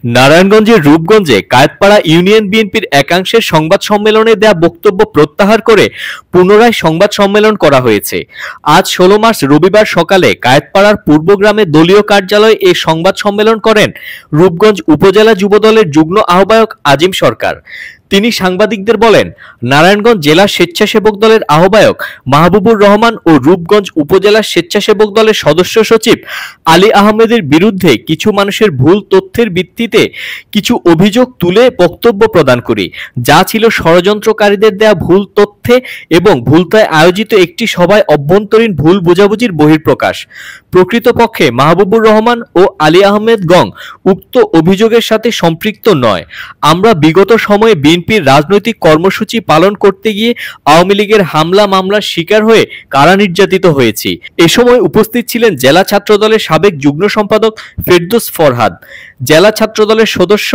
নারায়ণগঞ্জের রূপগঞ্জে কায়েতপাড়া ইউনিয়ন বিএনপির একাংশের সংবাদ সম্মেলনে দেয়া বক্তব্য প্রত্যাহার করে পুনরায় সংবাদ সম্মেলন করা হয়েছে। আজ ১৬ মার্চ রবিবার সকালে কায়েতপাড়ার পূর্বগ্রামে দলীয় কার্যালয়ে এ সংবাদ সম্মেলন করেন রূপগঞ্জ উপজেলা যুবদলের যুগ্ম আহ্বায়ক আজিম সরকার। তিনি সাংবাদিকদের বলেন, নারায়ণগঞ্জ জেলা স্বেচ্ছাসেবক দলের আহ্বায়ক মাহবুবুর রহমান ও রূপগঞ্জ উপজেলা স্বেচ্ছাসেবক দলের সদস্য সচিব আলী আহমেদের বিরুদ্ধে কিছু মানুষের ভুল তথ্যের ভিত্তিতে কিছু অভিযোগ তুলে বক্তব্য প্রদান করি, যা ছিল ষড়যন্ত্রকারীদের দেয়া ভুল তথ্যে এবং ভুলতায় আয়োজিত একটি সভায় অভ্যন্তরীণ ভুল বোঝাবুঝির বহিঃপ্রকাশ। প্রকৃতপক্ষে মাহবুবুর রহমান ও আলী আহমেদ গং উক্ত অভিযোগের সাথে সম্পৃক্ত নয়। আমরা বিগত সময়ে বিএনপির রাজনৈতিক কর্মসূচি পালন করতে গিয়ে আওয়ামী লীগের হামলা মামলার শিকার হয়ে কারা নির্যাতিত হয়েছি। এ সময় উপস্থিত ছিলেন জেলা ছাত্রদলের সাবেক যুগ্ম সম্পাদক ফেরদৌস ফরহাদ, জেলা ছাত্রদলের সদস্য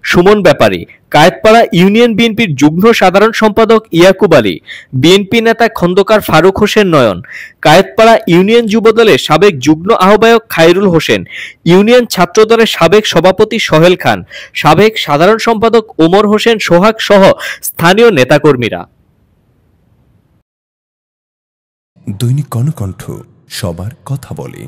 সুমন ব্যাপারী, কায়েতপাড়া ইউনিয়ন বিএনপির যুগ্ম সাধারণ সম্পাদক ইয়াকুব আলী, বিএনপি নেতা খন্দকার ফারুক হোসেন নয়ন, কায়েতপাড়া ইউনিয়ন যুবদলের সাবেক যুগ্ম আহ্বায়ক খায়রুল হোসেন, ইউনিয়ন ছাত্রদলের সাবেক সভাপতি সোহেল খান, সাবেক সাধারণ সম্পাদক ওমর হোসেন সোহাগ সহ স্থানীয় নেতাকর্মীরা। দৈনিক কর্ণকণ্ঠ, সবার কথা বলে।